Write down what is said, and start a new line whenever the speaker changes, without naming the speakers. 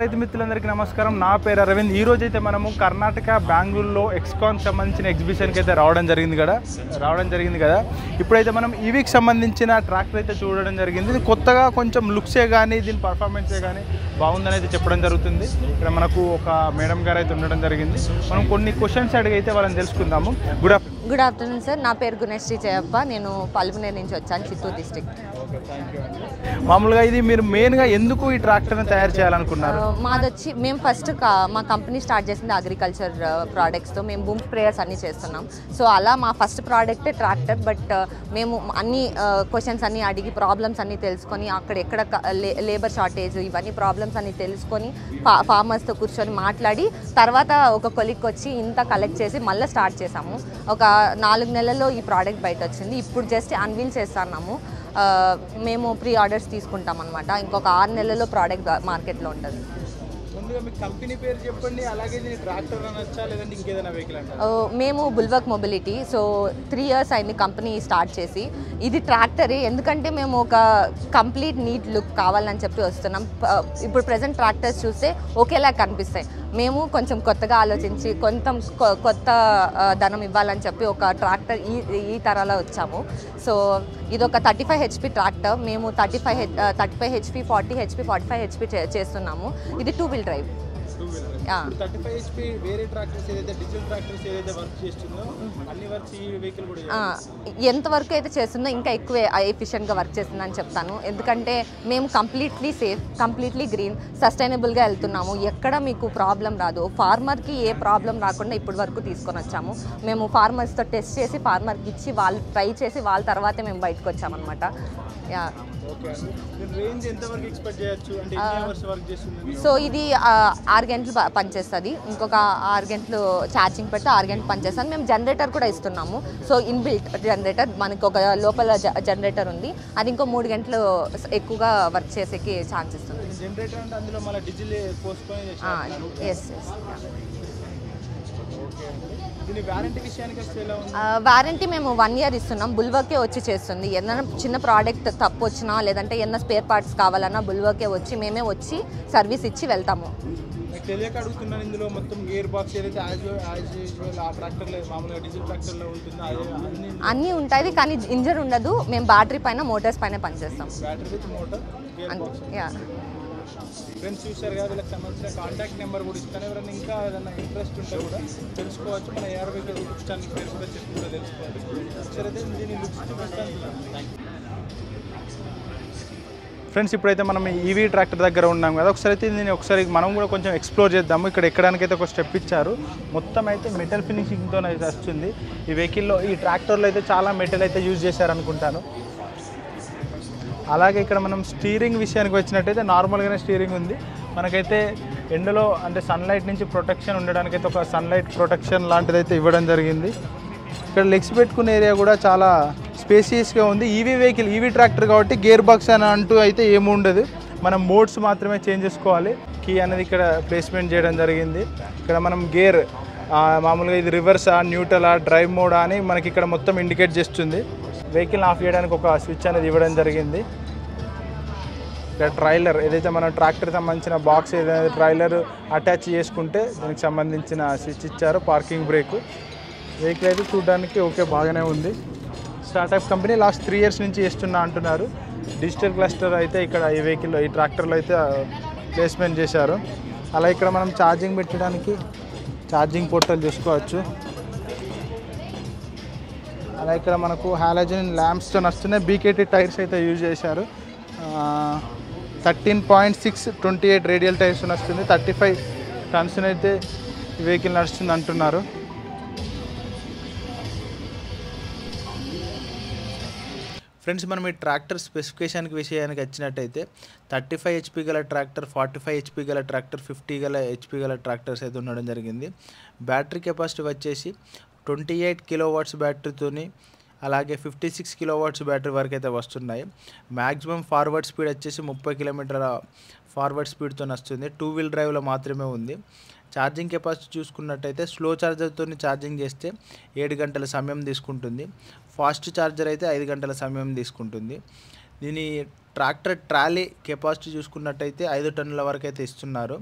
రైతు మిత్రులందరికీ నమస్కారం. నా పేరు అరవింద్. ఈ రోజు అయితే మనము కర్ణాటక బెంగళూరులో ఎక్స్కాన్ సంబంధించిన ఎగ్జిబిషన్కి అయితే రావడం జరిగింది కదా. ఇప్పుడైతే మనం ఈవీకి సంబంధించిన ట్రాక్టర్ అయితే చూడడం జరిగింది. ఇది కొత్తగా కొంచెం లుక్సే కానీ దీని పర్ఫార్మెన్సే కానీ బాగుందని అయితే చెప్పడం జరుగుతుంది. ఇక్కడ మనకు ఒక మేడం గారు అయితే ఉండడం జరిగింది. మనం కొన్ని క్వశ్చన్స్ అడిగి అయితే వాళ్ళని తెలుసుకుందాము.
Good afternoon sir. నా పేరు గుణశ్రీ జయప్ప. నేను పల్మనేరు నుంచి వచ్చాను, చిత్తూరు డిస్ట్రిక్ట్.
మామూలుగా ఇది మీరు మెయిన్గా ఎందుకు ఈ ట్రాక్టర్ని తయారు చేయాలనుకున్నారు?
మాదొచ్చి మేము ఫస్ట్ మా కంపెనీ స్టార్ట్ చేసింది అగ్రికల్చర్ ప్రోడక్ట్స్తో. మేము బూమ్ స్ప్రేయర్స్ అన్నీ చేస్తున్నాం. సో అలా మా ఫస్ట్ ప్రోడక్టే ట్రాక్టర్. బట్ మేము అన్ని క్వశ్చన్స్ అన్నీ అడిగి ప్రాబ్లమ్స్ అన్నీ తెలుసుకొని ఎక్కడ లేబర్ షార్టేజ్ ఇవన్నీ ప్రాబ్లమ్స్ అన్నీ తెలుసుకొని ఫార్మర్స్తో కూర్చొని మాట్లాడి తర్వాత ఒక కొలిక్ వచ్చి ఇంత కలెక్ట్ చేసి మళ్ళీ స్టార్ట్ చేసాము. ఒక 4 నెలల్లో ఈ ప్రోడక్ట్ బయట వచ్చింది. ఇప్పుడు జస్ట్ అన్వీల్ చేస్తున్నాము. మేము ప్రీ ఆర్డర్స్ తీసుకుంటాం అనమాట. ఇంకొక 6 నెలల్లో ప్రోడక్ట్ మార్కెట్లో ఉంటుంది.
కంపెనీ పేరు చెప్పండి. అలాగే ట్రాక్టర్ అనొచ్చా లేదంటే ఇంకేదైనా వెహికల్ అంటారా?
మేము బుల్వర్క్ మొబిలిటీ. సో 3 ఇయర్స్ అయింది కంపెనీ స్టార్ట్ చేసి. ఇది ట్రాక్టరే, ఎందుకంటే మేము ఒక కంప్లీట్ నీట్ లుక్ కావాలని చెప్పి వస్తున్నాం. ఇప్పుడు ప్రజెంట్ ట్రాక్టర్స్ చూస్తే ఒకేలా కనిపిస్తాయి. మేము కొంచెం కొత్తగా ఆలోచించి కొత్త ధనం ఇవ్వాలని చెప్పి ఒక ట్రాక్టర్ ఈ తరాలో వచ్చాము. సో ఇది ఒక 35 హెచ్పి ట్రాక్టర్. మేము 35 హెచ్పి, 40 హెచ్పి, 45 హెచ్పి చేస్తున్నాము. ఇది 2 వీల్ డ్రైవ్. ఎంతవరకు అయితే చేస్తుందో ఇంకా ఎక్కువ ఎఫిషియెంట్గా వర్క్ చేస్తుందని చెప్తాను. ఎందుకంటే మేము కంప్లీట్లీ సేఫ్, కంప్లీట్లీ గ్రీన్, సస్టైనబుల్గా వెళ్తున్నాము. ఎక్కడ మీకు ప్రాబ్లం రాదు. ఫార్మర్కి ఏ ప్రాబ్లం రాకుండా ఇప్పటి వరకు తీసుకొని వచ్చాము. మేము ఫార్మర్స్తో టెస్ట్ చేసి ఫార్మర్కి ఇచ్చి వాళ్ళు ట్రై చేసి వాళ్ళ తర్వాతే మేము బయటకు వచ్చామన్నమాట. సో ఇది 6 గంటలు పనిచేస్తుంది. ఇంకొక 6 గంటలు ఛార్జింగ్ పెడితే 6 గంటలు పనిచేస్తుంది. మేము జనరేటర్ కూడా ఇస్తున్నాము. సో ఇన్బిల్ట్ జనరేటర్, మనకు ఒక లోపల జనరేటర్ ఉంది. అది ఇంకో 3 గంటలు ఎక్కువగా వర్క్ చేసేకి ఛాన్స్ ఇస్తుంది. వారంటీ మేము 1 ఇయర్ ఇస్తున్నాం. బుల్వర్కే వచ్చి చేస్తుంది. ఏదైనా చిన్న ప్రోడక్ట్ తప్పు వచ్చినా లేదంటే ఏదైనా స్పేర్ పార్ట్స్ కావాలన్నా బుల్వర్కే వచ్చి మేమే వచ్చి సర్వీస్ ఇచ్చి వెళ్తాము.
తెలియక అడుగుతున్నాను. ఇందులో మొత్తం గేర్ బాక్స్ ఏదైతే
అన్నీ ఉంటాయి, కానీ ఇంజర్ ఉండదు. మేము బ్యాటరీ పైన మోటార్స్ పైన పనిచేస్తాం.
ఫ్రెండ్స్ చూశారు కదా, వీళ్ళకి సంబంధించిన కాంటాక్ట్ నెంబర్ కూడా ఇస్తాను. ఎవరైనా ఇంకా ఏదైనా ఇంట్రెస్ట్ ఉంటే కూడా తెలుసుకోవచ్చు. మన AR వెహికల్ యూట్యూబ్ ఛానల్ పేరు కూడా చెప్పుకుంటూ తెలుసుకోవాలి. ఒకసారి అయితే దీన్ని లుక్స్ చూపిస్తాను. ఫ్రెండ్స్ ఇప్పుడైతే మనం ఈవీ ట్రాక్టర్ దగ్గర ఉన్నాం కదా. ఒకసారి మనం కూడా కొంచెం ఎక్స్ప్లోర్ చేద్దాము. ఇక్కడ ఎక్కడానికైతే ఒక స్టెప్ ఇచ్చారు. మొత్తం అయితే మెటల్ ఫినిషింగ్తో అయితే వస్తుంది. ఈ వెహికల్లో, ఈ ట్రాక్టర్లో అయితే చాలా మెటల్ అయితే యూజ్ చేశారనుకుంటాను. అలాగే ఇక్కడ మనం స్టీరింగ్ విషయానికి వచ్చినట్టయితే నార్మల్గానే స్టీరింగ్ ఉంది. మనకైతే ఎండలో అంటే సన్లైట్ నుంచి ప్రొటెక్షన్ ఉండడానికైతే ఒక సన్లైట్ ప్రొటెక్షన్ లాంటిది అయితే ఇవ్వడం జరిగింది. ఇక్కడ లెగ్స్ పెట్టుకునే ఏరియా కూడా చాలా స్పేసియస్గా ఉంది. ఈవీ ట్రాక్టర్ కాబట్టి గేర్ బాక్స్ అని అంటూ అయితే ఏమి ఉండదు. మనం మోడ్స్ మాత్రమే చేంజ్ చేసుకోవాలి. కీ అనేది ఇక్కడ ప్లేస్మెంట్ చేయడం జరిగింది. ఇక్కడ మనం గేర్ మామూలుగా ఇది రివర్సా, న్యూట్రలా, డ్రైవ్ మోడా అని మనకి ఇక్కడ మొత్తం ఇండికేట్ చేస్తుంది. వెహికల్ ఆఫ్ చేయడానికి ఒక స్విచ్ అనేది ఇవ్వడం జరిగింది. ఇక్కడ ట్రైలర్ ఏదైతే మనం ట్రాక్టర్ సంబంధించిన బాక్స్ ఏదైతే ట్రైలర్ అటాచ్ చేసుకుంటే దానికి సంబంధించిన స్విచ్ ఇచ్చారు. Parking break. వెహికల్ అయితే చూడడానికి ఓకే, బాగానే ఉంది. స్టార్టప్ కంపెనీ లాస్ట్ 3 ఇయర్స్ నుంచి చేస్తున్నా అంటున్నారు. డిజిటల్ క్లస్టర్ అయితే ఇక్కడ ఈ వెహికల్లో, ఈ ట్రాక్టర్లో అయితే ప్లేస్మెంట్ చేశారు. అలా ఇక్కడ మనం ఛార్జింగ్ పెట్టడానికి ఛార్జింగ్ పోర్టల్ చూసుకోవచ్చు. అలా ఇక్కడ మనకు హాలోజన్ ల్యాంప్స్తో వస్తున్నాయి. BKT టైర్స్ అయితే యూజ్ చేశారు. 13.6 28 రేడియల్ టైర్స్ వస్తుంది. 35 టన్స్ అయితే ఈ వెహికల్ నడుస్తుంది అంటున్నారు. ఫ్రెండ్స్ మనం ఈ ట్రాక్టర్ స్పెసిఫికేషన్కి విషయానికి వచ్చినట్టయితే 35 హెచ్పి గల ట్రాక్టర్, 45 హెచ్పి గల ట్రాక్టర్, 50 హెచ్పి గల ట్రాక్టర్స్ అయితే ఉండడం జరిగింది. బ్యాటరీ కెపాసిటీ వచ్చేసి 28 కిలోవాట్స్ బ్యాటరీతోని, అలాగే 56 కిలోవాట్స్ బ్యాటరీ వరకు అయితే వస్తున్నాయి. మ్యాక్సిమం ఫార్వర్డ్ స్పీడ్ వచ్చేసి 30 కిలోమీటర్ల ఫార్వర్డ్ స్పీడ్తో వస్తుంది. 2 వీల్ డ్రైవ్లో మాత్రమే ఉంది. ఛార్జింగ్ కెపాసిటీ చూసుకున్నట్టయితే స్లో ఛార్జర్తో ఛార్జింగ్ చేస్తే 7 గంటల సమయం తీసుకుంటుంది. ఫాస్ట్ ఛార్జర్ అయితే 5 గంటల సమయం తీసుకుంటుంది. దీని ట్రాక్టర్ ట్రాలీ కెపాసిటీ చూసుకున్నట్టయితే 5 టన్నుల వరకు అయితే ఇస్తున్నారు.